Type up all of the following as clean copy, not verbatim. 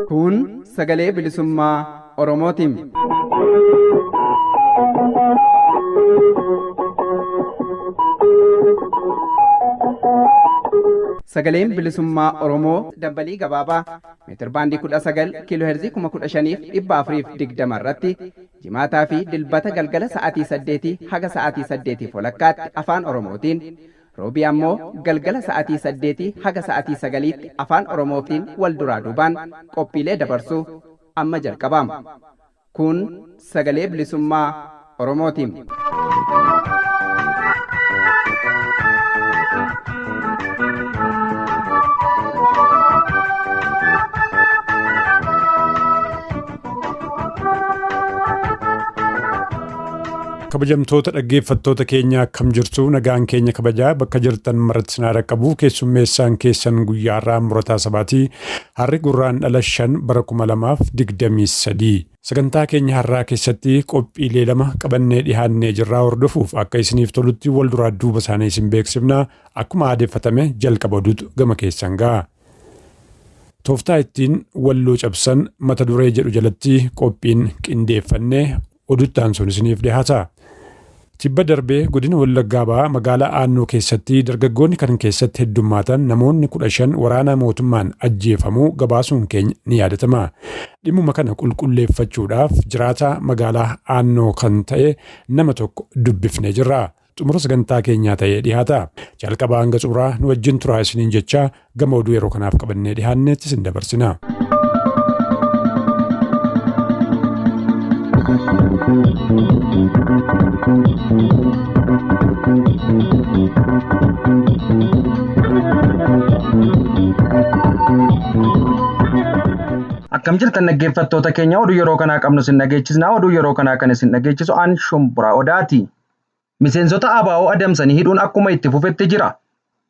Kun sagalee bilisummaa Oromootiin. Sagaleen bilisummaa Oromoo dambalii gabaabaa meetir baandii 19 kiiloo heerzii 15,420 irratti jimaataa fi dilbata galgala sa'aatii 8 haga sa'aatii 8 walakkaatti afaan Oromootiin roobii ammoo galgala sa'aatii 8 haga sa'aatii 9tti afaan Oromootiin wal duraa duubaan qophiilee dabarsuu amma jalqabama. Kun sagalee bilisummaa Oromootiin. Kabajamtoota dhaggeeffattoota keenya akkam jirtu nagaan keenya kabajaa bakka jirtan maratti sinaa dhaqqabu keessummeessaan keessan guyyaa irraa murataa sabaatii harri gurraan dhala 5 bara 2023 sagantaa keenya har'aa keessatti qophiilee lama qabannee dhihaannee jirraa hordofuuf akka isiniif tolutti wal duraa duuba isaanii isin beeksifna akkuma aadeeffatame jalqaba oduutu gama keessan ga'a. Tooftaa ittiin walloo cabsan mata duree jedhu jalatti qophiin qindeeffannee oduttaan sun isiniif dhihaata. Tibba darbee godina Wallaggaa ba'aa magaalaa Aannoo keessatti dargaggoonni kan keessatti heddummaatan namoonni 15 waraana mootummaan ajjeefamuu gabaasuun keenya ni yaadatama. Dhimmuma kana qulqulleeffachuudhaaf jiraataa magaalaa Aannoo kan ta'e nama tokko dubbifnee jirra. Xumura sagantaa keenyaa ta'ee dhihaata. Jalqabaa hanga xumuraa nu wajjin turaa isiniin jecha gama oduu yeroo kanaaf qabannee dhihaanneetti isin dabarsina. Akkam jirtan dhaggeeffattoota keenya oduu yeroo kanaa qabnu isin dhageechisna. Oduu yeroo kanaa kan isin dhageechisu aan Shumburaa Odaati. Miseensota ABO adamsanii hidhuun akkuma itti fufetti jira.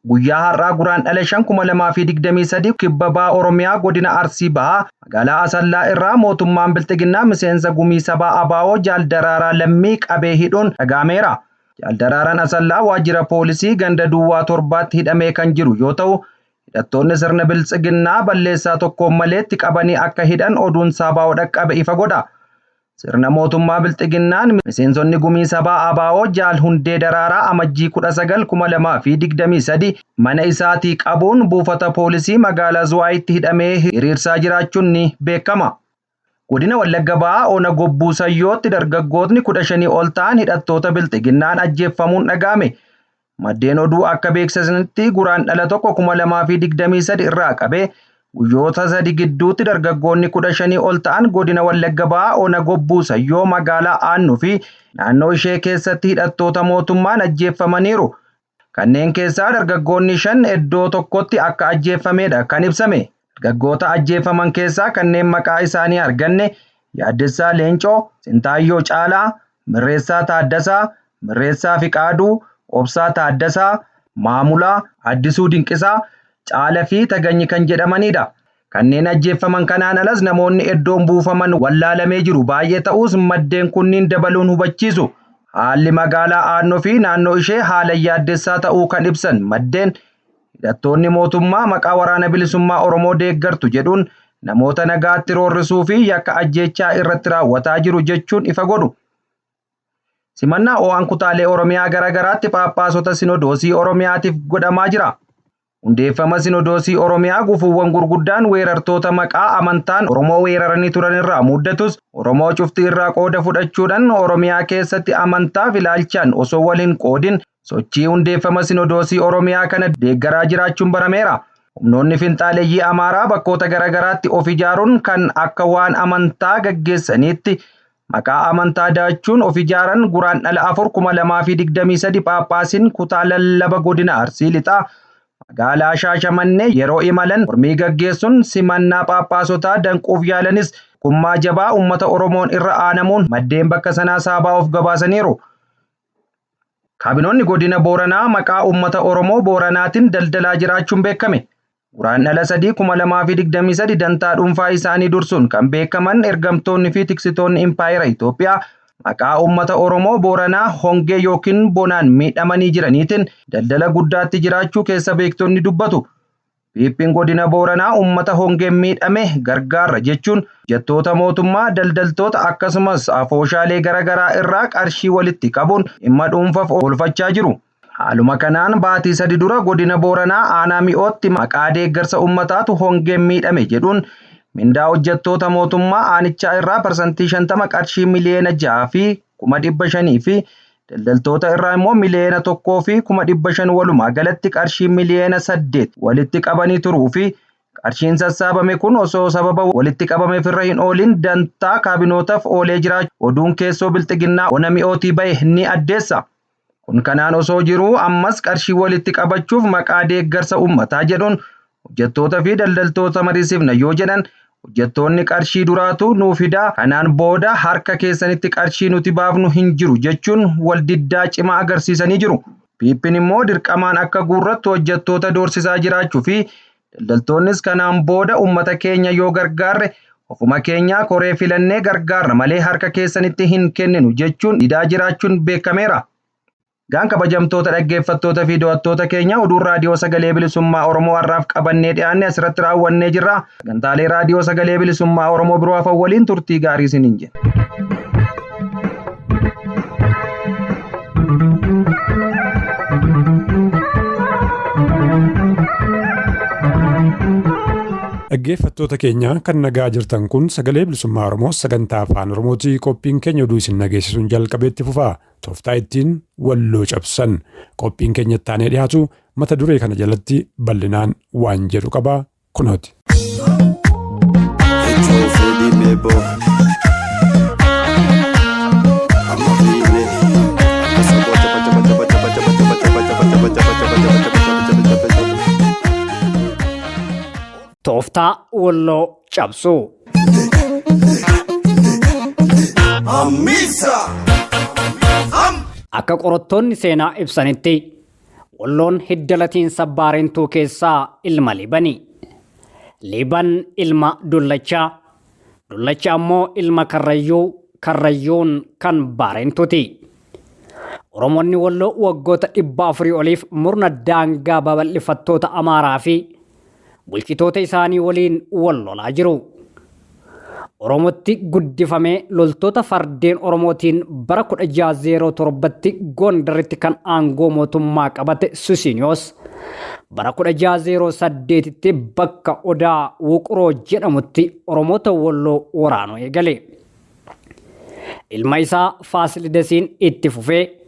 Guyyaa har'aa guraan dhala 5,2023 kibba ba'aa Oromiyaa godina Arsii Bahaa magaalaa Asallaa irraa mootummaan Bilxiginnaa miseensa gumii sabaa ABO Jaal Daraaraa Lammii qabee hidhuun dhagahameera. Jaal Daraaraan Asallaa waajjira poolisii ganda Duwwaa 7tti hidhamee kan jiru yoo ta'u hidhattoonni sirna Bilxiginnaa balleessaa tokkoon maleetti qabanii akka hidhan oduun ABO dhaqqabe ifa godha. Sirna mootummaa Bilxiginnaan miseensonni gumii sabaa ABO Jaal Hundee Daraaraa amajjii 19/2023 mana isaatii qabuun buufata poolisii magaalaa Zuwaayitti hidhamee hiriirsaa jiraachuun ni beekama. Godina Wallagga ba'aa Ona Gobbuu Sayyootti dargaggootni 15 ol ta'an hidhattoota Bilxiginnaan ajjeefamuun dhagahame. Maddeen oduu akka beeksisanitti guraan dhala 2023 irraa qabee guyyoota 3 gidduutti dargaggoonni 15 ol ta'an godina Wallagga ba'aa Ona Gobbuu Sayyoo magaalaa Aannoo fi naannoo ishee keessatti hidhattoota mootummaan ajjeefamaniiru. Kanneen keessaa dargaggoonni 5 iddoo tokkotti akka ajjeefamedha kan ibsame. Dargaggoota ajjeefaman keessaa kanneen maqaa isaanii arganne Yaaddessaa Leencoo, Sintaayyoo Caalaa, Mirreessaa Taaddasaa, Mirreessaa Fiqaaduu, Obsaa Taaddasaa, Maamulaa, Addisuu Dinqisaa, Caalaa fi Taganyi kan jedhamanidha. Kanneen ajjeefaman kanaan alas namoonni iddoon buufaman wallaalamee jiru baay'ee ta'us maddeen kunniin dabaluun hubachiisu. Haalli magaalaa Aannoo fi naannoo ishee haala yaaddessaa ta'uu kan ibsan maddeen hidhattoonni mootummaa maqaa waraana bilisummaa Oromoo deeggartu jedhuun namoota nagaatti roorrisuu fi yakka ajjeechaa irratti raawwataa jiru jechuun ifa godhu. Simannaa OAN kutaalee Oromiyaa garaagaraatti Phaaphaasota Sinodoosii Oromiyaatiif godhamaa jira. Hundeeffama Sinodoosii Oromiyaa gufuuwwan gurguddaan weerartoota maqaa amantaan Oromoo weeraranii turan irraa muddatus Oromoo cuftii irraa qooda fudhachuudhaan Oromiyaa keessatti amantaa filaalchaan osoo waliin qoodin sochii hundeeffama Sinodoosii Oromiyaa kana deeggaraa jiraachuun barameera. Humnoonni finxaaleeyyii Amaaraa bakkoota garaagaraatti of ijaaruun kan akka waan amantaa gaggeessaniitti maqaa amantaa daachuun of ijaaran guraan dhala 4,2023 Phaaphaasiin kutaa lallaba godina Arsii Lixaa magaalaa Shaashamannee yeroo imalan mormii gaggeessuun simannaa Phaaphaasotaa danquuf yaalanis kummaa jabaa uummata Oromoon irra aanamuun maddeen bakka sanaa saabaa of gabaasaniiru. Kaabinoonni godina Booranaa maqaa uummata Oromoo Booranaatiin daldalaa jiraachuun beekame. Guraandhala 2023 dantaa dhuunfaa isaanii dursuun kan beekaman ergamtoonni fi tiksitoonni Impaayera Itoophiyaa maqaa uummata Oromoo Booranaa hongee yookiin bonaan miidhamanii jiraniitiin daldala guddaatti jiraachuu keessa beektonni dubbatu. Piippiin godina Booranaa uummata hongeen miidhame gargaarra jechuun hojjettoota mootummaa, daldaltoota akkasumas afooshaalee garaagaraa irraa qarshii walitti qabuun dhimma dhuunfaaf oolfachaa jiru. Haaluma kanaan baatii 3 dura godina Booranaa aanaa mi'ootti maqaa deeggarsa uummataatu hongeen miidhame jedhuun mindaa hojjettoota mootummaa aanichaa irraa parsantii 50 qarshii miliyoona 6 fi 500,000 fi daldaltoota irraa immoo miliyoona 1 fi 500,000 walumaa galatti qarshii miliyoona 8 walitti qabanii turuu fi qarshiin sassaabame kun osoo sababa walitti qabameef irra hin oolin dantaa kaabinootaaf oolee jiraachuu oduun keessoo bilxiginnaa ona mi'ootii bahe ni addeessa. Kun kanaan osoo jiruu ammas qarshii walitti qabachuuf maqaa deeggarsa uummataa jedhuun hojjettoota fi daldaltoota mariisifna yoo jedhan hojjettoonni qarshii duraatu nuu fidaa kanaan booda harka keessanitti qarshii nuti baafnu hin jiru jechuun waldiddaa cimaa agarsiisanii jiru. Piippiin immoo dirqamaan akka guurrattu hojjettoota doorsisaa jiraachuu fi daldaltoonnis kanaan booda uummata keenya yoo gargaarre ofuma keenyaa koree filannee gargaarra malee harka keessanitti hin kenninu jechuun didaa jiraachuun beekameera. Gaan kabajamtoota dhaggeeffattoota fi daawwattoota keenya oduun raadiyoo sagalee bilisummaa Oromoo har'aaf qabannee dhiyaanne asirratti raawwannee jirra. Sagantaalee raadiyoo sagalee bilisummaa Oromoo biroo hafan waliin turtii gaarii isiniin jenna. Dhaggeeffattoota keenya kan nagaa jirtan kun sagalee bilisummaa Oromoo sagantaa afaan Oromootii qophiin keenya oduu isin nageessisuun jalqabeetti fufaa. Tooftaa ittiin walloo cabsan qophiin keenya ittaanee dhiyaatu mata duree kana jalatti bal'inaan waan jedhu qaba kunooti. Tooftaa walloo cabsuu. Akka qorattoonni seenaa ibsanitti walloon hidda latiinsa Baarentuu keessaa ilma Liibanii. Liiban ilma Dullachaa. Dullachaa ammoo ilma Karrayyuu. Karrayyuun kan Baarentuuti. Oromoonni walloo waggoota 400 oliif murna daangaa babal'ifattoota Amaaraa fi bulchitoota isaanii waliin wal lolaa jiru. Oromotti guddifamee loltoota fardeen Oromootiin bara 1607tti Gondaritti kan aangoo mootummaa qabate Susiniyoos bara 1608tti bakka Odaa Wuquroo jedhamutti Oromoota walloo waraanuu eegale. Ilma isaa Faasilidasiin itti fufee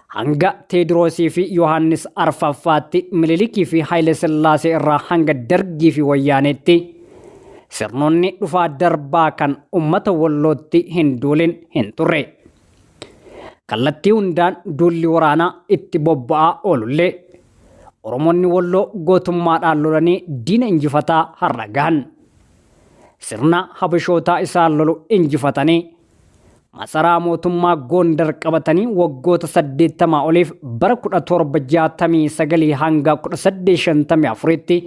hanga Teediroosii fi Yohaannis Arfaffaatti Minilikii fi Haayile Sillaasee irraa hanga Dargii fi Wayyaaneetti sirnoonni dhufaa darbaa kan ummata wallootti hin duulin hin turre. Kallattii hundaan duulli waraanaa itti bobba'aa oolullee Oromoonni walloo gootummaadhaan lolanii diina injifataa har'a gahan. Sirna Habashootaa isaan lolu injifatanii masaraa mootummaa Gondar qabatanii waggoota 80 oliif bara 1769 hanga 1854tti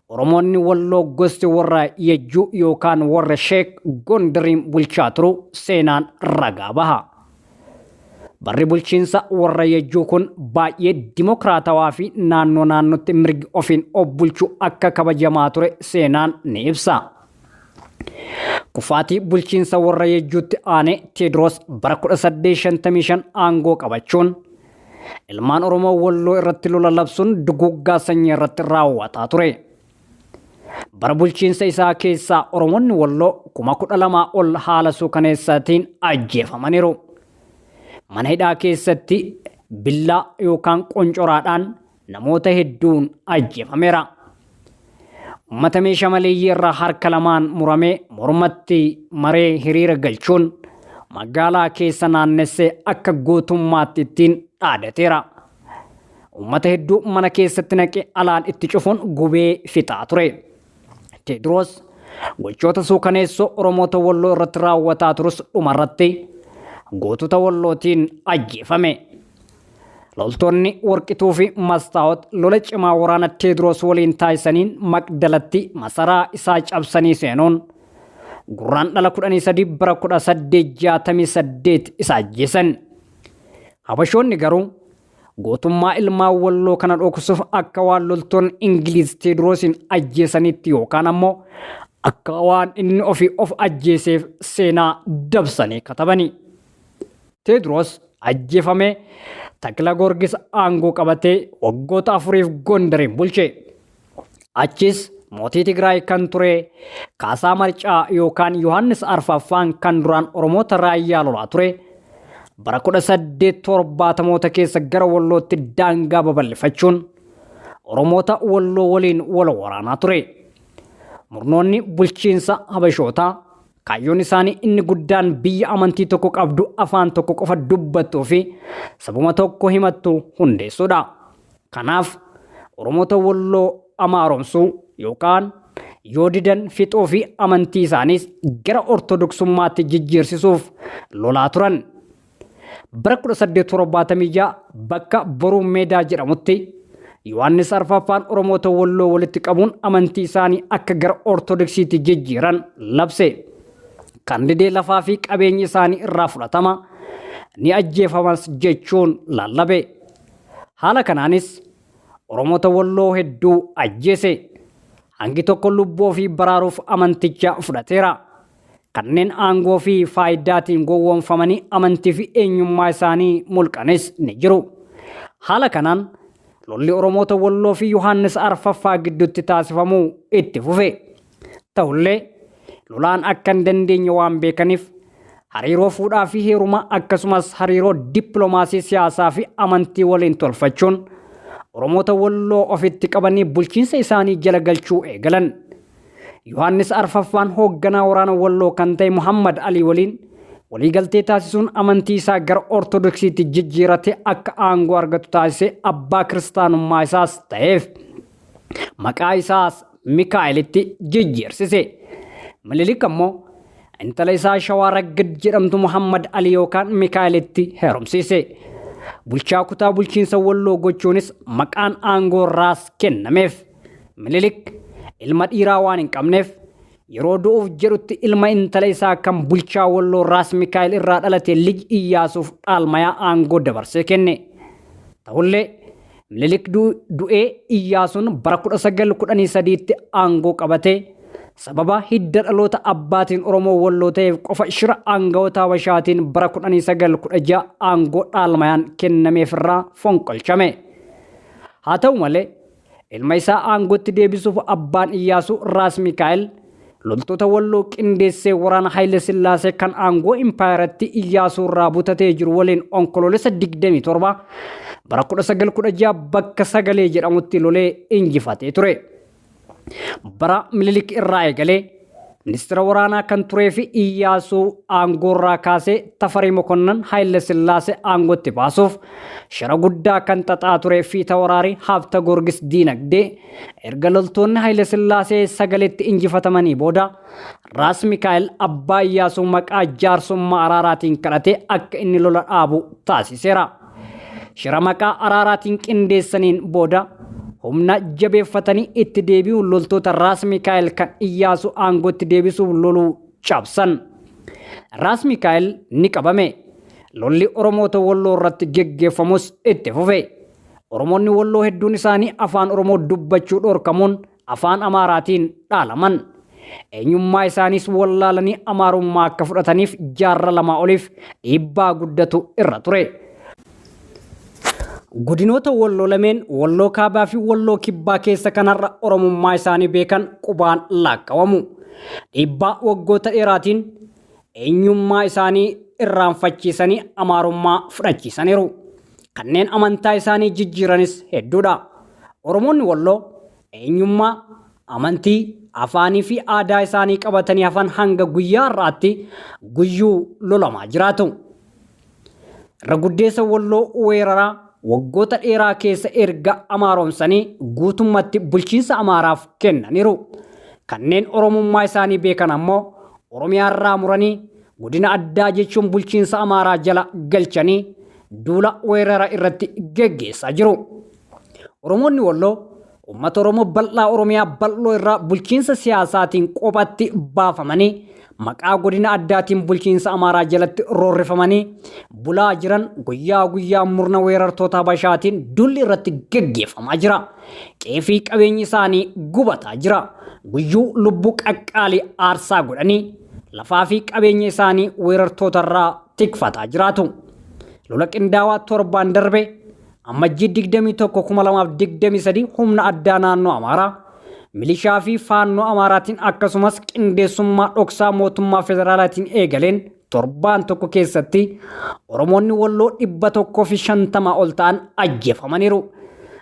Oromoonni walloo gosti warra Yejjuu yookaan warra Sheek Gondariin bulchaa turu seenaan ragaa baha. Barri bulchiinsa warra Yejjuu kun baay'ee dimokiraatawaa fi naannootti mirgi ofiin of bulchuu akka kabajamaa ture seenaan ni ibsa. Kufaatii bulchiinsa warra Yejjuutti aanee Teediroos bara 1855 aangoo qabachuun ilmaan Oromoo walloo irratti lola labsuun duguggaa sanyii irratti raawwataa ture. Bara bulchiinsa isaa keessaa Oromoonni walloo 12,000 ol haala suukaneessaatiin ajjeefamaniiru. Mana hidhaa keessatti billaa yookaan qoncoraadhaan namoota hedduun ajjeefameera. Uummata meeshaa maleeyyii irraa harka lamaan muramee mormatti maree hiriira galchuun magaalaa keessa naannessee akka gootummaatti ittiin dhaadateera. Uummata hedduu mana keessatti naqee alaan itti cufuun gubee fixaa ture. Teediroos gochoota suukaneessoo Oromoota walloo irratti raawwataa turus dhumarratti gootota wallootiin ajjeefame. loltoonni Warqituu fi Mastaawot lola cimaa waraana Teediroos waliin taasisaniin Maqdalatti masaraa isaa cabsanii seenuun gurraandhala 13 bara 1868 isa ajjeesan. Habashoonni garuu gootummaa ilmaan Walloo kana dhoksuuf akka waan loltoonni Ingiliiz Teediroosiin ajjeesanitti yookaan ammoo akka waan inni ofii of ajjeeseef seenaa dabsanii katabani. Teediroos ajjeefamee Takla Goorgis aangoo qabatee waggoota 4 Gondariin bulche. Achis mootii Tigraay kan ture Kaasaa Marcaa yookaan Yohaannis Arfaffaan kan duraan Oromoota raayyaa lolaa ture. Bara 1870 keessa gara Wallootti daangaa babal'ifachuun Oromoota Walloo waliin wal waraanaa ture. Murnoonni bulchiinsa Habashootaa kaayyoon isaanii inni guddaan biyya amantii tokko qabdu afaan tokko qofa dubbattuu fi sabuma tokko himattu hundeessuudha. Kanaaf Oromoota Walloo amaaromsuu yookaan yoo didan fixuu fi amantii isaaniis gara Ortodoksummaatti jijjiirsisuuf lolaa turan. Bara 1876 bakka Boruu Meedaa jedhamutti Yohaannis Arfaffaan Oromoota Walloo walitti qabuun amantii isaanii akka gara Ortodoksiitti jijjiiran labse. Kan didee lafaa fi qabeenyi isaanii irraa fudhatama ni ajjeefamas jechuun lallabe. Haala kanaanis Oromoota Walloo hedduu ajjeese. Hangi tokko lubbuu ofii baraaruuf amanticha fudhateera. Kanneen aangoo fi faayidaatiin gowwoomfamanii amantii fi eenyummaa isaanii mulqanis ni jiru. Haala kanaan lolli Oromoota Walloo fi Yohaannis Arfaffaa gidduutti taasifamuu itti fufe. Ta'ullee lolaan akka hin dandeenye waan beekaniif hariiroo fuudhaa fi heerumaa akkasumas hariiroo dippiloomaasii siyaasaa fi amantii waliin tolfachuun Oromoota Walloo ofitti qabanii bulchiinsa isaanii jala galchuu eegalan. Yohaannis Arfaffaan hoogganaa waraana Walloo kan ta'e Muhammad Ali waliin waliigaltee taasisuun amantii isaa gara Ortodoksiitti jijjiirate akka aangoo argatu taasise abbaa kiristaanummaa isaas ta'eef maqaa isaas Mikaa'elitti jijjiirsise. Minilik ammoo intala isaa Shawaa Raggad jedhamtu Muhammad Ali yookaan Mikaa'elitti heerumsiise. Bulchaa kutaa bulchiinsa Walloo gochuunis maqaan aangoo Raas kennameef. Minilik ilma dhiiraa waan hin qabneef yeroo du'uuf jedhutti ilma intala isaa kan bulchaa Walloo Raas Mikaa'el irraa dhalate lij Iyyaasuuf dhaalmayaa aangoo dabarsee kenne. Ta'ullee Minilik du'ee Iyyaasuun bara 1913tti aangoo qabatee sababa hidda dhaloota abbaatiin Oromoo Walloo ta'eef qofa shira aangawoota Habashaatiin bara 1916 aangoo dhaalmayaan kennameef irraa fonqolchame. Haa ta'u malee ilma isaa aangootti deebisuuf abbaan Iyyaasuu Raas Mikaa'el loltoota Walloo qindeessee waraana Haayile Sillaasee kan aangoo impaayaratti Iyyaasuu irraa butatee jiru waliin onkoloolessa 27 bara 1916 bakka Sagalee jedhamutti lolee injifatee ture. Bara Minilik irraa eegalee ministeera waraanaa kan turee fi Iyyaasuu aangoo irraa kaasee Tafarii Mokonnon Haayile Sillaasee aangootti baasuuf shira guddaa kan xaxaa turee fi tawaraari Haabta Goorgis diinagdee erga loltoonni Haayile Sillaasee Sagaleetti injifatamanii booda Raas Mikaa'el abbaa Iyyaasuu maqaa jaarsummaa araaraatiin kadhatee akka inni lola dhaabu taasiseera. Shira maqaa araaraatiin qindeessaniin booda humna jabeeffatanii itti deebi'uun loltoota Raas Mikaa'el kan Iyyaasuu aangootti deebisuuf loluu cabsan. Raas Mikaa'el ni qabame. Lolli Oromoota Walloo irratti geggeeffamus itti fufe. Oromoonni Walloo hedduun isaanii afaan Oromoo dubbachuu dhorkamuun afaan Amaaraatiin dhaalaman. Eenyummaa isaaniis wallaalanii Amaarummaa akka fudhataniif jaarra lama oliif dhiibbaa guddatu irra ture. Godinoota Walloo lameen Walloo Kaabaa fi Walloo Kibbaa keessa kanarra Oromummaa isaanii beekan qubaan laakkawamu. Dhiibbaa waggoota dheeraatiin eenyummaa isaanii irraanfachiisanii Amaarummaa fudhachiisaniiru. Kanneen amantaa isaanii jijjiiranis hedduudha. Oromoonni Walloo eenyummaa, amantii, afaanii fi aadaa isaanii qabatanii hafan hanga guyyaa har'aatti guyyuu lolamaa jiraatu. Irra guddeessa Walloo weeraraa waggoota dheeraa keessa erga amaaromsanii guutummaatti bulchiinsa Amaaraaf kennaniiru. Kanneen Oromummaa isaanii beekan ammoo Oromiyaa irraa muranii godina addaa jechuun bulchiinsa Amaaraa jala galchanii duula weerara irratti geggeessaa jiru. Oromoonni Walloo uummata Oromoo bal'aa Oromiyaa bal'oo irraa bulchiinsa siyaasaatiin qophatti baafamanii maqaa godina addaatiin bulchiinsa Amaaraa jalatti roorrifamanii bulaa jiran guyyaa guyyaa murna weerartoota Habashaatiin dulli irratti geggeeffamaa jira. Qeefii qabeenyi isaanii gubataa jira. Guyyuu lubbuu qaqqaalii aarsaa godhanii lafaa fi qabeenya isaanii weerartoota irraa tikfataa jiraatu. Lola qindaawaa torbaan darbe Amajjii 21/2023 humna addaa naannoo Amaaraa milishaa fi faannoo Amaaraatiin akkasumas qindeessummaa dhoksaa mootummaa federaalaatiin eegaleen torbaan tokko keessatti Oromoonni Walloo 150 ol ta'an ajjeefamaniiru.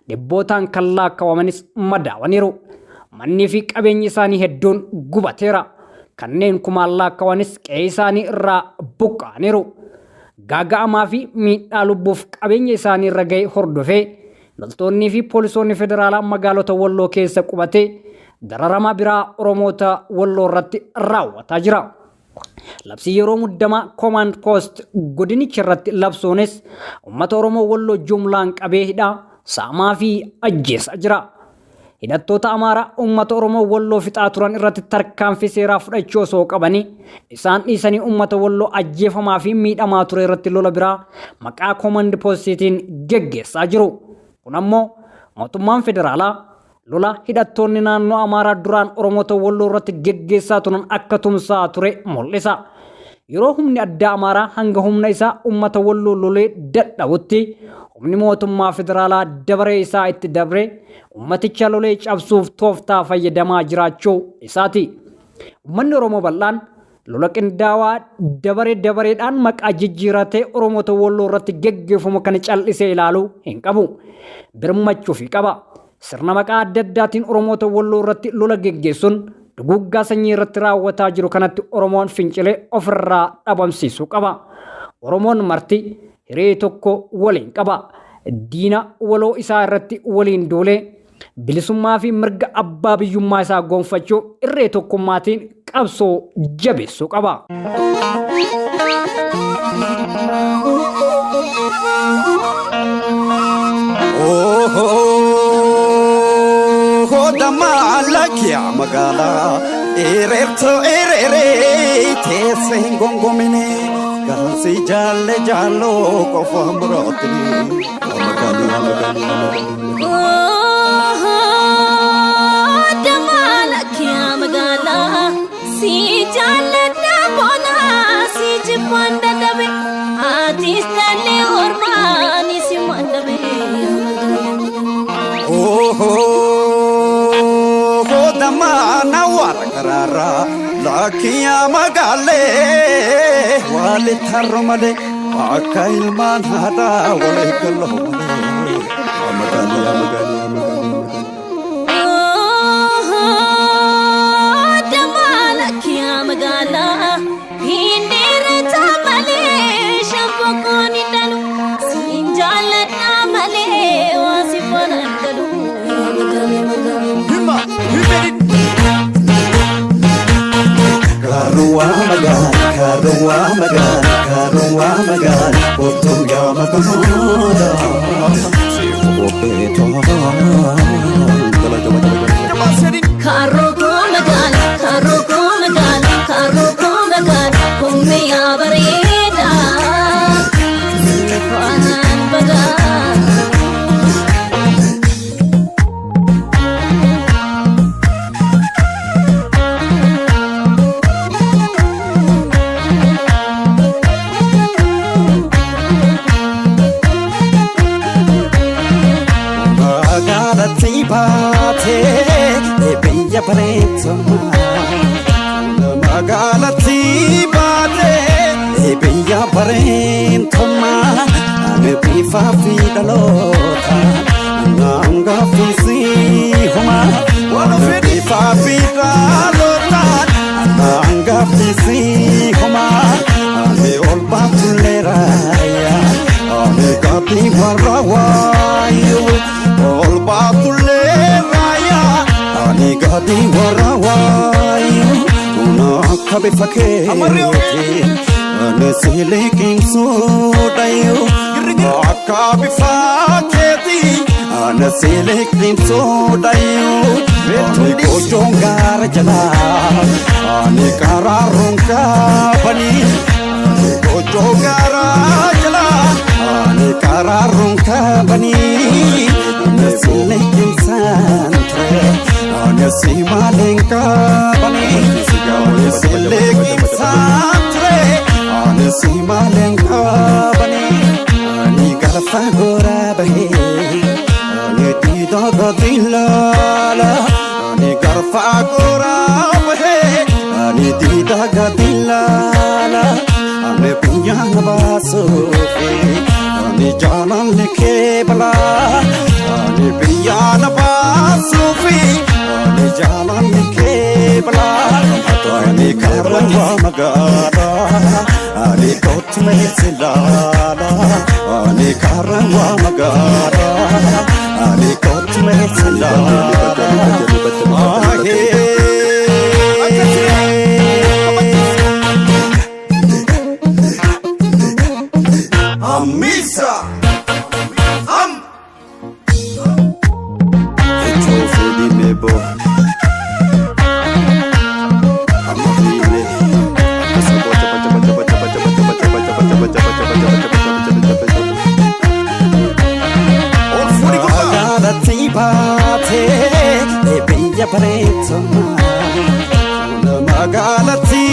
Dhibbootaan kan lakkaawamanis madaawaniiru. Manni fi qabeenyi isaanii hedduun gubateera. Kanneen kumaan lakkaawanis qe'ee isaanii irraa buqqa'aniiru. Gaaga'amaa fi miidhaa lubbuuf qabeenya isaanii irra ga'e hordofee loltoonnii fi poolisoonni federaalaa magaalota Walloo keessa qubatee dararama biraa Oromoota Walloo irratti raawwataa jira. Labsii yeroo muddamaa Command Post godinicha irratti labsuunis uummata Oromoo Walloo jumlaan qabee hidhaa saamaa fi ajjeesaa jira. Hidhattoota Amaaraa uummata Oromoo Walloo fixaa turan irratti tarkaanfii seeraa fudhachuu osoo qabanii isaan dhiisanii uummata Walloo ajjeefamaa fi miidhamaa ture irratti lola biraa maqaa Command Postiitiin geggeessaa jiru. Kun ammoo mootummaan federaalaa lola hidhattoonni naannoo Amaaraa duraan Oromoota Walloo irratti geggeessaa turan akka tumsaa ture mul'isa. Yeroo humni addaa Amaaraa hanga humna isaa uummata Walloo lolee dadhabutti humni mootummaa federaalaa dabaree isaa itti dabre ummaticha lolee cabsuuf tooftaa fayyadamaa jiraachuu isaati. Uummanni Oromoo bal'aan lola qindaawaa dabareedhaan maqaa jijjiiratee Oromoota Walloo irratti geggeeffamu kana cal'isee ilaaluu hin qabu. Birmachuu fi qaba. Sirna maqaa adda addaatiin Oromoota Walloo irratti lola geggeessuun duguggaa sanyii irratti raawwataa jiru kanatti Oromoon fincilee ofirraa dhabamsiisuu qaba. Oromoon marti hiree tokko waliin qaba. Diina waloo isaa irratti waliin duulee bilisummaa fi mirga abbaa biyyummaa isaa gonfachuu irree tokkummaatiin qabsoo jabeessuu qaba. Lakia magala ererto erere tesen gongomine gansi jalle jallo kofamroti magali Lakia magala si jalle na bona si jipanda dabe atis dalle ormani si mandabe Damana warkarara lakia magale wali taromale akail manhada wale kalomale magali damala kia magala hindere tamale shampokoni dalu sinjala namale wasifana dalu Karua magan, Otu Yamakoda, Sifuopeto. Karoko magan, Kumia Bareda, Sifanan Bagan. Magalati bade ebiya parentoma ane bifa fidalota nanga fisi homa ane bifa fidalota nanga fisi homa ane olba tuleraya ane kapi warawayo olba tuleraya ane gadi warawayo kabe fakete ane sile king so dayo Akka bifaaketi ana seelektiin soodayyuu ani kojoon gaara jalaa ani karaaruun kaabanii ani kojoo gaara jalaa ani karaaruun kaabanii ana seelektiin saantre ana simaaleen kaabanii ana seelektiin saantre ana simaaleen kaabanii Fagora bahe, ane ti dogo dilala, ane garfagora bahe, ane ti dogo dilala, ane punya nabasofi, ane jalan leke bala, ane punya nabasofi, ane jalan leke bala, ane karwa magara, ane kotme silala. Ani karwa magara, ani kotme silala. Amisa, Etofe di mebo. Baate biyya bareedsama magaalatti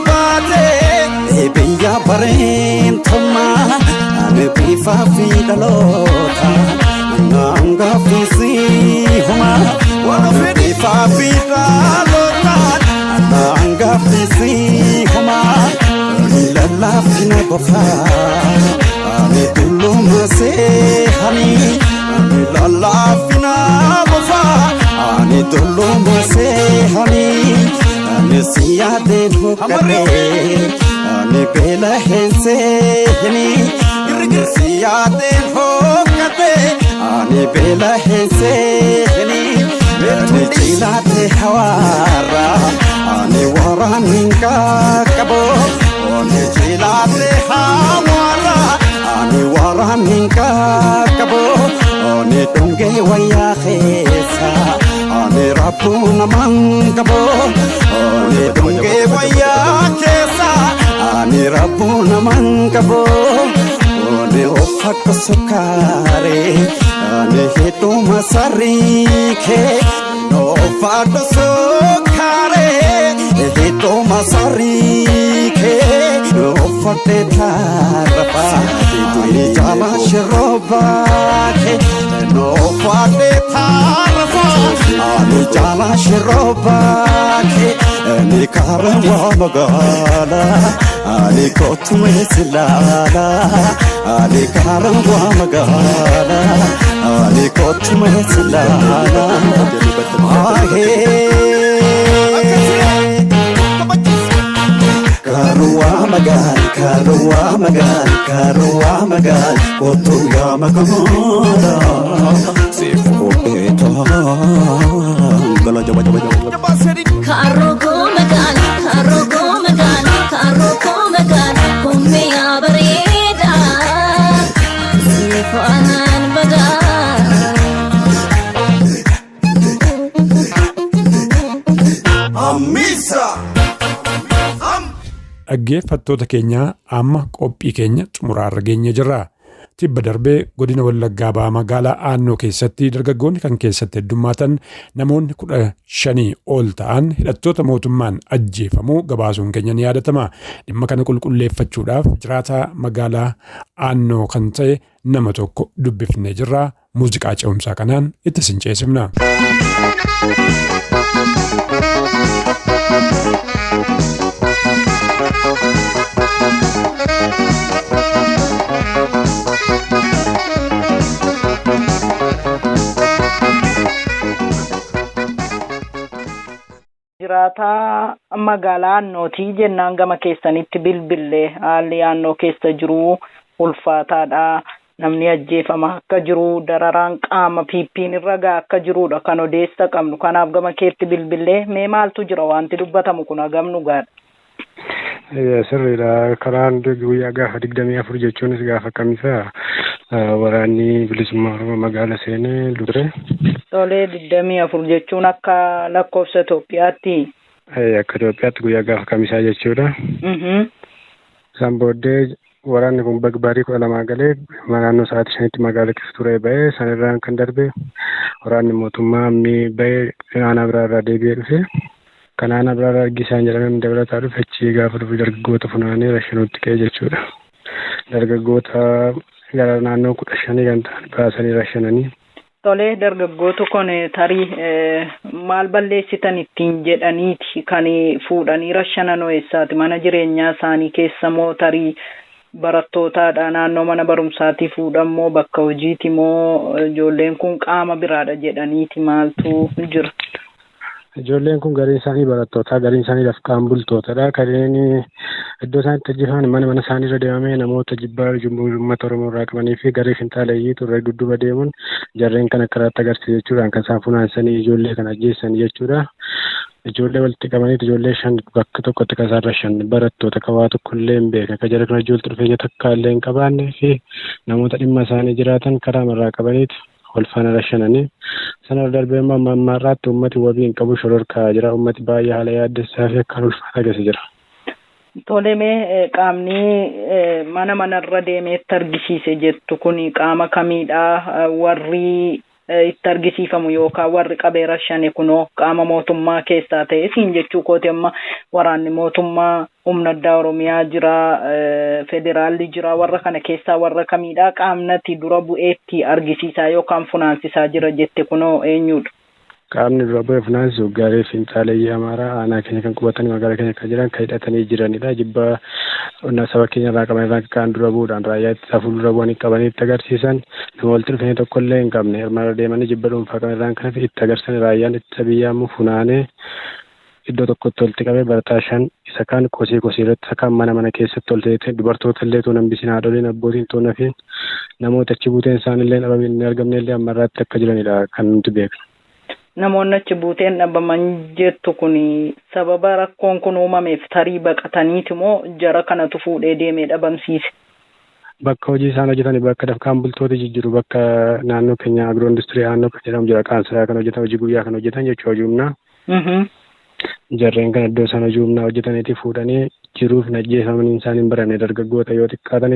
baate biyya bareedsama ani biifaa fi dhaloota nangaafisi homa ani biifaa fi dhaloota nangaafisi homa lallaafina bofaa ani dulluma seehanii Lala fina bofa, ani tolo mose hani, ani siya den ho kare, ani bela hense hani, ani siya den ho kare, ani bela hense hani, ani chila te hawara, ani waran minka kabo, ani chila te hawara, ani waran minka kabo. Ani donge waya khesa, ani rabu naman kabo. Ani donge waya khesa, ani rabu naman kabo. Ani ofat sukare, ani hitu masari ke. Ofat sukare, hitu masari ke. Ofat tharpa, ani jama shiroba ke. No fade tarfa ani jala shiroba ke ani karwa magala ani kotme silala ani karwa magala ani kotme silala Karwa magal, karwa magal, karwa magal, kotu ya magamada, sifu beta, gala jaba jaba jaba. Karogo magal, karogo magal, kumme abareda, sifu anan bada. Amisa. Dhaggeeffattoota keenya amma qophii keenya xumuraarra geenye jirra. Tibba darbee godina Wallaggaa Bahaa magaalaa Aannoo keessatti dargaggoonni kan keessatti heddummaatan namoonni 15 ol ta'an hidhattoota mootummaan ajjeefamuu gabaasuun keenya ni yaadatama. Dhimma kana qulqulleeffachuudhaaf jiraataa magaalaa Aannoo kan ta'e nama tokko dubbifnee jirra. Muuziqaa ce'umsaa kanaan itti sinceesifna. Jiraataa magaalaa Aannootii jennaan gama keessanitti bilbillee haalli Aannoo keessa jiru ulfaataadha. Namni ajjeefama akka jiru, dararaan qaama piippiin irra gaa akka jirudha kan odeessa qabnu. Kanaaf gama keetti bilbillee mee maaltu jira wanti dubbatamu kun hagam dhugaadha? Sirriidha. Karaan guyyaa gaafa 24 jechuunis gaafa kamisaa waraanni bilisummaa Oromoo magaala seenee ture. Tolee 24 jechuun akka lakkoofsa Itoophiyaatti. Akka Itoophiyaatti guyyaa gaafa kamisaa jechuudha. Isaan booddee waraanni kun barii 12 galee naannoo sa'aatii 5tti magaala keessa ture ba'ee sanirraan kan darbe waraanni mootummaa ba'ee aanaa biraarraa deebi'ee dhufe. Kanaan biraarraa argisaan jedhamee dabalataa dhufe achi gaafa dhufu dargaggoota funaanee rashanuutti ka'e jechuudha. Dargaggoota gara naannoo 15 kan ta'an baasanii rashananii. Tolee dargaggoota kun tarii maal balleessitan ittiin jedhaniiti kan fuudhanii rashanan eessaati mana jireenyaa isaanii keessa moo tarii barattootaadha naannoo mana barumsaatii fuudhamoo bakka hojiiti moo ijoolleen kun qaama biraadha jedhaniiti maaltu jira? Ijoolleen kun gariin isaanii barattootaa gariin isaanii lafqaan bultootadha. Kanneen iddoo isaan itti ajjeefan mana isaanii irra deemamee namoota jibbaa uummata Oromoo irraa qabanii fi garee finxaaleeyyii turre dudduuba deemuun jarreen kana karaatti agarsiisa jechuudhaan kan isaan funaansanii ijoollee kana ajjeessan jechuudha. Ijoollee walitti qabaniiti ijoollee 5 bakka tokkotti kan isaan rashan barattoota qabaa tokko illee hin beekan. Akka jara kana ijoollee dhufeenya takka illee hin qabaanne fi namoota dhimma isaanii jiraatan karaa marraa qabaniiti. Wal faana rashananii sana darbee ammaarraatti uummati wabii hin qabu shororkaa jira. Uummati baay'ee haala yaaddessaa fi akkaan ulfaata keessa jira. Tolemee qaamni manarra deemeetti argisiise jettu kun qaama kamiidha? Warri itti argisiifamu yookaan warri qabee rashane kunoo qaama mootummaa keessaa ta'e siin jechuu kooti amma waraanni mootummaa humna addaa Oromiyaa jira federaalli jira warra kana keessaa warra kamiidha qaamnati dura bu'eetti argisiisaa yookaan funaansisaa jira jette kunoo eenyudha? Qaamni dura bu'ee funaansisu garee finxaaleeyyii Amaaraa aanaa keenya kan qubatanii magaalaa keenya kan jiran kan hidhatanii jiranidha. Jibbaa saba keenya irraa qaban irraa kan dura bu'uudhaan raayyaa ittisa fuuldura bu'anii qabanii itti agarsiisan nama walitti dhufanii tokko illee hin qabne hirmaala deemanii jibba dhuunfaa qaban irraan kan itti agarsiisan raayyaan ittisa biyyaa immoo funaanee iddoo tokkotti walitti qabee barataa 5 isa kaan kosii irratti isa kaan mana keessatti ol ta'e dubartoota illee tuun hambisiin haadholiin abbootiin tuun fi namoota achi buuteen isaan illee dhabamee hin argamne illee ammarraatti akka jiranidha kan nuti beeknu. Namoonni achi buuteen dhabaman jettu kun sababa rakkoon kun uumameef tarii baqataniiti moo jara kanatu fuudhee deemee dhabamsiise? Bakka hojii isaan hojjetan bakka dafqaan bultoota jijjiiru bakka naannoo keenya agiroo industirii naannoo kan jedhamu jira qaansiraa kan hojjetan hojii guyyaa kan hojjetan jechuudha hojii humnaa. Jarreen kan iddoo isaan hojii humnaa hojjetaniiti fuudhanii jiruuf najjeefamanii isaan hin baranne dargaggoota yoo xiqqaatan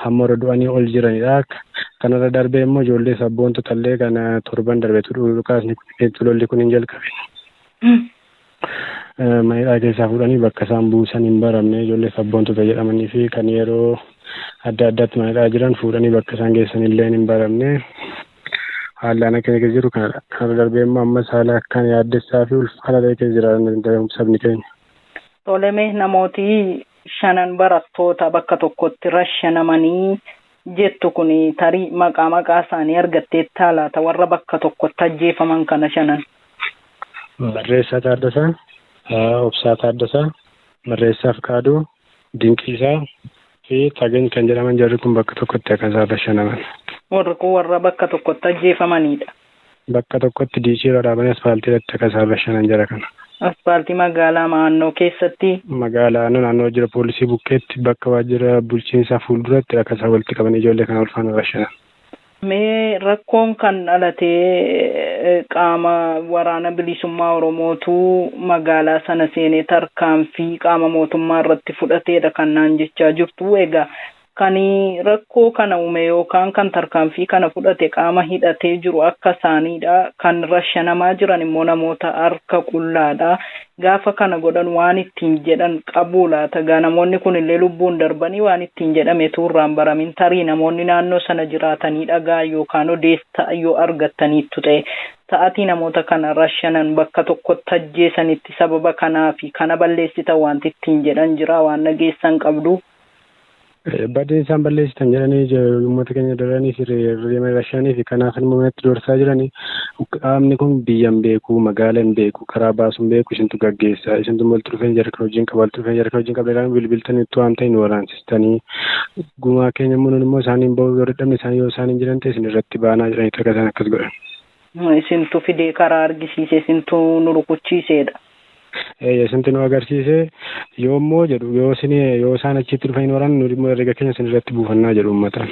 hamma hora du'anii ol jiranidha. Kanarra darbee immoo ijoollee sabboontota illee kan torban darbeetu dhukaasni lolli kun hin jalqabe. Manidhaa keessaa fuudhanii bakka isaan buusan hin baramne ijoollee sabboontota jedhamanii fi kan yeroo adda addaatti manidhaa jiran fuudhanii bakka isaan geessan illee hin baramne. Haalaan akka keessa jiru kanadha. Kanarra darbee immoo ammas haala akkaan yaaddessaa fi ulfaata ta'e keessa jira sabni keenya. Tolemee namooti 5 barattoota bakka tokkotti rashanamanii jettu kun tarii maqaa isaanii argattee taalaata warra bakka tokkotti ajjeefaman kana 5. Barreessaa Taaddasaa, Obsaa Taaddasaa, Barreessaa Fikaaduu, Dinqiisaa fi Tagany kan jedhaman jarri kun bakka tokkotti akka isaan rashanaman. Warri kun warra bakka tokkotti ajjeefamanidha. Bakka tokkotti diishiirra dhaabanii asfaaltii irratti akka isaan rashanan jara kana. Asfaaltii magaalaa naannoo keessatti? Magaalaa naannoo jira poolisii bukkeetti bakka waajjira bulchiinsaa fuulduratti akka isaan walitti qabanii ijoollee kana ulfaana rashanan. Mee rakkoon kan dhalatee qaama waraana bilisummaa Oromootu magaalaa sana seenee tarkaanfii qaama mootummaa irratti fudhateedha kan naan jechaa jirtu egaa kan rakkoo kana uume yookaan kan tarkaanfii kana fudhate qaama hidhatee jiru akka isaaniidha kan rashanamaa jiran immoo namoota harka qullaadha gaafa kana godhan waan ittiin jedhan qabu laata gaa namoonni kun illee lubbuun darbanii waan ittiin jedhame tuurraan baramin tarii namoonni naannoo sana jiraatanii dhagaa yookaan odeessa yoo argattaniittu ta'e ta'atii namoota kana rashanan bakka tokkotti ajjeesanitti sababa kanaa fi kana balleessitan wanti ittiin jedhan jira waan nageessan qabdu. Badii isaan balleessitan jedhanii uummata keenya daranii fi reema rashanii fi kanaaf immoo manatti doorsaa jiranii qaamni kun biyyan beeku magaalaan beeku karaa baasuun beeku isintu gaggeessa isintu walitti dhufeen jarka hojiin qaba walitti dhufeen jarka hojiin qabdaan bilbiltanii itti waan ta'e nu waraansistanii gumaa keenya immoo isaaniin ba'uu yoo dadhabne isaanii yoo isaaniin jiran ta'e isin irratti baanaa jedhanii takka isaan akkas godhan. Isintu fidee karaa argisiise isintu nu rukuchiisedha. Isinti nu agarsiise yoommoo jedhu yoo isaan achitti dhufanii waran nu dhimma herrega keenya isin irratti buufannaa jedhu uummataan.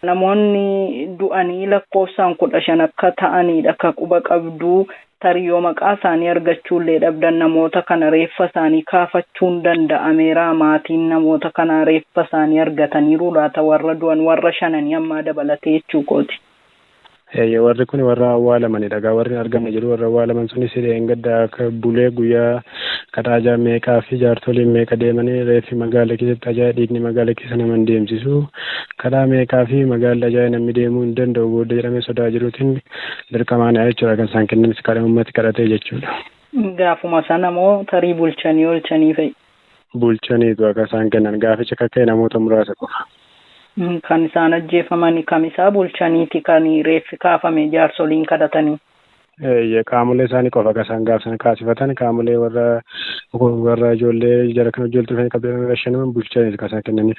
Namoonni du'anii lakkoofsaan 15 akka ta'anidha akka quba qabdu. Tarii maqaa isaanii argachuullee dhabdan namoota kana reeffa isaanii kaafachuun danda'ameera. Maatiin namoota kana reeffa isaanii argataniiru laata warra du'an warra 5 ammaa dabalatee jechuu kooti. Warri kun warra awwaalamanidha. Warri argamne jiru warra awwaalaman sunis gadda akka bulee guyyaa kataajaa meeqaa fi jaartoliin meeqa deemanii reeffi magaala keessatti ajaa'iba dhiigni magaala keessa nama deemsisu. Karaa meeqaa fi magaala ajaa'iba namni deemuu hin danda'u booda jedhamee sodaa jiruutiin dirqamaan jechuudha kan isaan kennanis kadhame uummati kadhatee jechuudha. Gaafuma sana moo tarii bulchanii oolchanii fa'i? Bulchaniitu akka isaan kennan gaaficha kakka'e namoota muraasa qofa. Kan isaan ajjeefamanii kamisaa bulchaniiti kan reeffi kaafame jaarsoliin kadhatanii. Qaamolee isaanii qofa akka isaan gaafsan kaasifatan qaamolee warra ijoollee jara kan hojjetu dhufanii qabdanii rashaanaman bulchaniitu kan isaan kennaniif.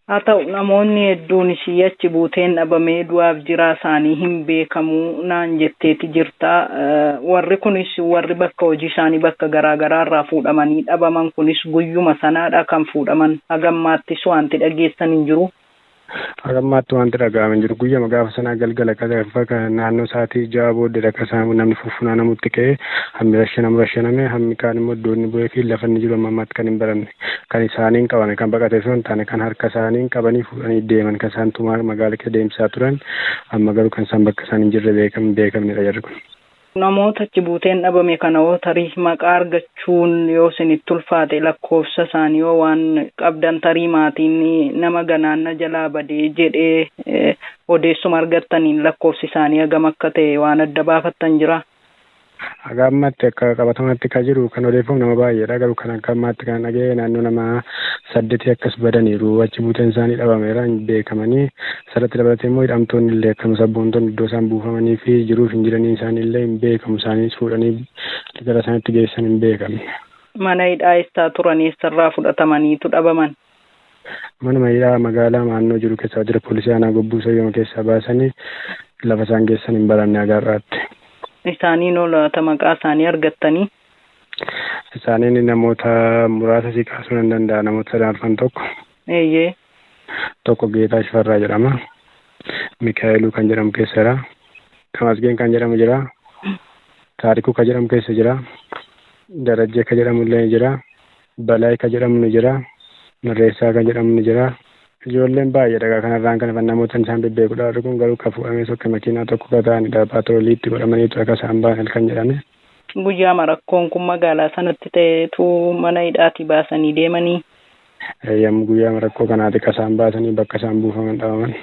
Haa ta'u namoonni hedduun ishii achi buuteen dhabamee du'aaf jiraa isaanii hin beekamu naan jetteeti jirta. Warri kunis warri bakka hojii isaanii bakka garaagaraa irraa fuudhamanii dhabaman kunis guyyuma sanaadha kan fuudhaman hagammaattis wanti dhageessan hin jiru. Hagammaatti wanti dhaga'ame hin jiru guyyama gaafa sanaa galgala bakka naannoo sa'aatii 6 booddee akka isaan namni fuffunaa namutti ka'ee hammi rashaname hammi kaan immoo iddoonni bu'ee fi lafa inni jiru ammaatti kan hin baramne kan isaaniin qabame kan baqatee osoo hin taane kan harka isaaniin qabanii fuudhanii deeman kan isaan tumaa magaala keessa deemsaa turan amma garuu kan isaan bakka isaan hin jirre beekamnedha jarri kun. Namoota achi buuteen dhabame kana yoo tarii maqaa argachuun yoo isinitti ulfaate lakkoofsa isaanii yoo waan qabdan tarii maatiin nama ganaanna jalaa badee jedhee odeessuma argattaniin lakkoofsi isaanii hagam akka ta'e waan adda baafattan jira. Hagammatti akka qabatamatti kan jiru kan odeeffamu nama baay'eedha garuu kan akkamatti kan dhaga'e naannoo nama 8 akkas badaniiru achi buuteen isaanii dhabameera beekamanii sarratti dabalatee immoo hidhamtoonni illee akkasuma sabboontonni iddoo isaan buufamanii fi jiruuf hin jiranii isaanii illee hin beekamu isaanis fuudhanii gara isaaniitti geessan hin beekamne. Mana hidhaa eessaa turan eessarraa fudhatamaniitu dhabaman? Manuma hidhaa magaalaa naannoo jiru keessaa waajjira poolisii aanaa gobbuu sayyoo keessaa baasanii lafa isaan geessan hin baranne agarraatti. Isaaniin olaata maqaa isaanii argattanii? Isaaniin namoota muraasa si kaasuu nan danda'a namoota sadarfan tokko. Eeyyee. Tokko Geetaa Shifarraa jedhama. Mikaa'eluu kan jedhamu keessa jira. Tamasgeen kan jedhamu jira. Taarikuu kan jedhamu keessa jira. Darajjee kan jedhamu illee jira. Balaay kan jedhamu ni jira. Narreessaa kan jedhamu ni jira. Ijoolleen baay'eedha kanarraan kan namoota isaan bebbeekuudha kun garuu kan fuudhamee sokka makiinaa tokko kan ta'anidha paatrooliitti godhamaniitu akka isaan ba'an kan jedhame. Guyyaa marakkoon kun magaalaa sanatti ta'eetu mana hidhaatii baasanii deemanii. Yommuu guyyaa marakkoo kanaati kan isaan baasanii bakka isaan buufaman dhabaman.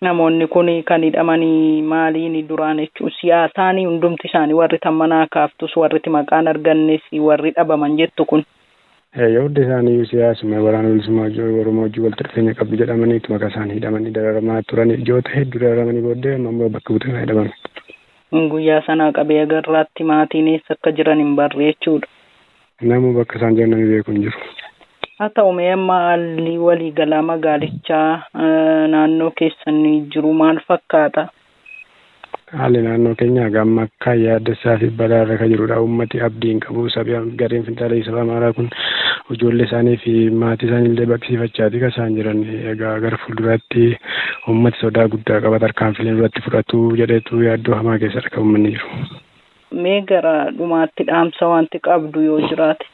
Namoonni kun kan hidhamanii maaliin duraan jechuun siyaasaanii hundumti isaanii warri tan manaa kaaftus warri maqaan argannes warri dhabaman jettu kun. Hundi isaanii siyaasuma waraana bilisummaa Oromoo wajjin walitti dhufeenya qabdu jedhamaniitu maqaa isaanii hidhamanii dararamaa turan ijoota hedduu dararamanii booddee ammoo bakka buuteen hidhaman. Guyyaa sanaa qabee agarraatti maatiin eessa akka jiran hin barre jechuudha. Namuu bakka isaan jiran beeku hin jiru. Haa ta'u mee amma haalli waliigalaa magaalichaa naannoo keessan jiru maal fakkaata? Haalli naannoo keenyaa gamma akka yaaddessaa fi balaarra kan jirudha. Uummati abdii hin qabu. Gareen finxaalee saba Amaaraa kun ijoollee isaanii fi maatii isaanii illee baqsiifachaati kan isaan jiran. Egaa gara fuulduraatti uummati sodaa guddaa qaba tarkaanfilee duratti fudhatu jedheetu yaaddoo hamaa keessadha kan uummanni jiru. Mee gara dhumaatti dhaamsa wanti qabdu yoo jiraate?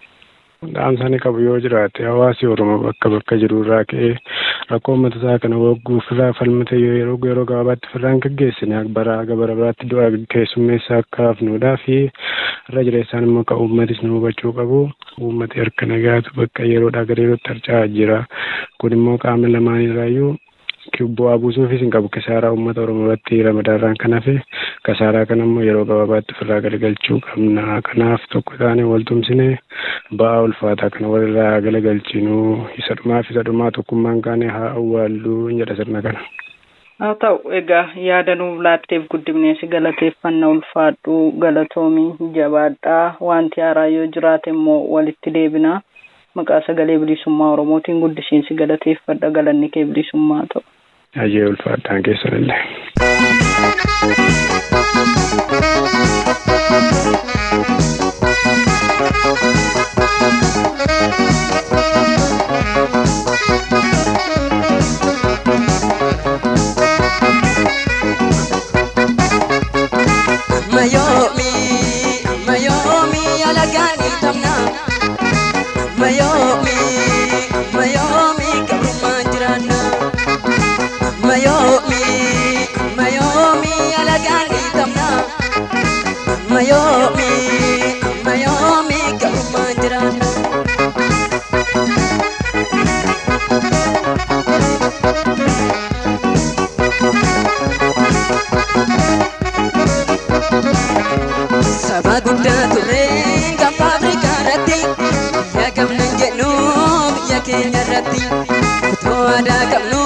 Dhaamsa ni qabu yoo jiraate hawaasi Oromoo bakka jiru irraa ka'ee rakkoo uummata isaa kana wagguuf irraa falmate yeroo gabaabaatti firraan gaggeessine bara biraatti du'a keessummeessaa akka hafnuudhaa fi irra jireessaan immoo kan uummatis nu hubachuu qabu. Uummati harka nagaatu bakka yeroodhaa gara yerootti harca'aa jira. Kun immoo qaama lamaanirraayyuu bu'aa buusuufis hin qabu kasaaraa uummata Oromoo irratti ramadaarraan kan hafe kasaaraa kana immoo yeroo gabaabaatti ofirraa galagalchuu qabna. Kanaaf tokko taanee wal tumsine ba'aa ulfaataa kana walirraa galagalchinu isa dhumaa tokkummaan kaane haa awwaallu jedha sirna kana. Haa ta'u egaa yaada nuuf laatteef guddifneesi galateeffannaa ulfaadhu galatoomii jabaadhaa wanti haaraa yoo jiraate immoo walitti deebina. Maqaa sagalee bilisummaa Oromootiin guddisiinsi galateeffadha galanni kee bilisummaa ta'u. Ajee ulfaadhaan keessanillee. Kutoo aadaa qabnu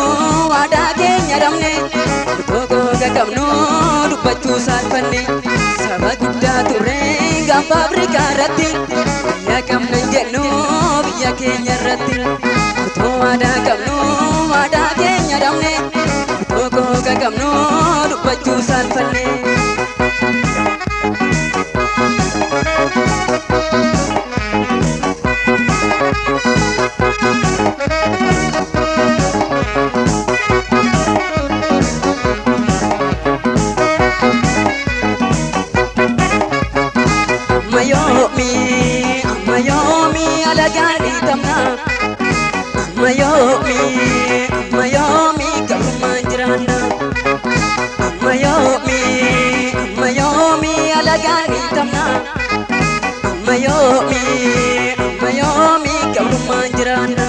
aadaa keenya dhabne kutoo googa qabnu dubbachuu saalfanne saba guddaa turre gaafa Afrikaa irratti biyya qabna jennu biyya keenya irratti kutoo aadaa qabnu aadaa keenya dhabne kutoo googa qabnu dubbachuu saalfanne. Mayomi alagani tamna Mayomi karumanjirana Mayomi alagani tamna Mayomi karumanjirana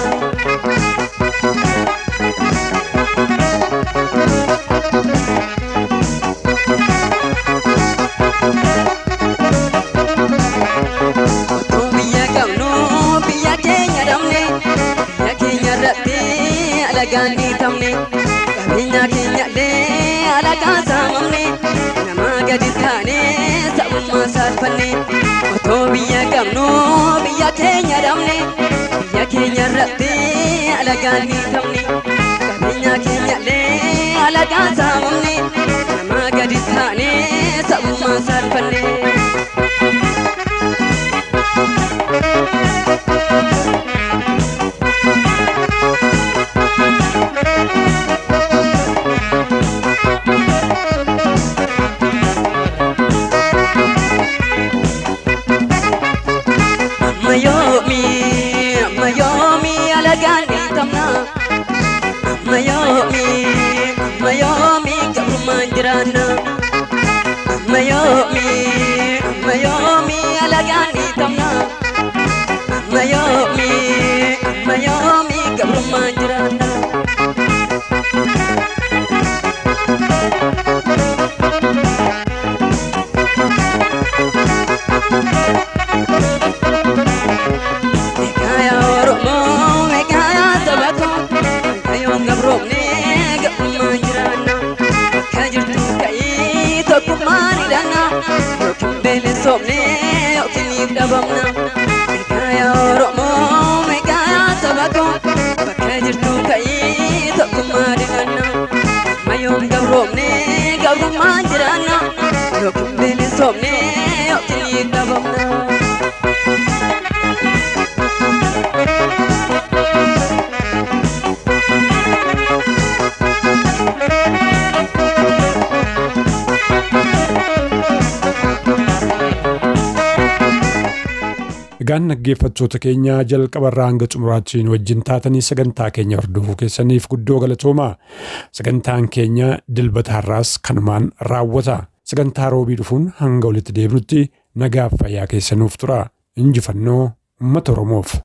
Alagani tamne kabinya keenya le alagaan saamamne nama gadi taane sabummaa saalfanne otoo biyya qabnu biyya keenya dhabne biyya keenya irratti alagaani tamne kabinya keenya le alagaan saamamne nama gadi taane sabummaa saalfanne. Mayomi alagani tamna Mayomi karumanjirana Mayomi alagani tamna Mayomi karumanjirana. Somne okini dabamna kaya oromo megaya sabako bakajirtu kai tokuma dingana mayom gabromne gabruma jirana yokumbele somne okini dabamna. Egaan dhaggeeffattoota keenya jalqabarraa hanga xumuraatti wajjin taatanii sagantaa keenya hordofuu keessaniif guddoo galatoomaa. Sagantaan keenya dilbata har'aas kanumaan raawwata. Sagantaa roobii dhufuun hanga walitti deebinutti nagaaf fayyaa keessanuuf tura. Injifannoo uummata Oromoof.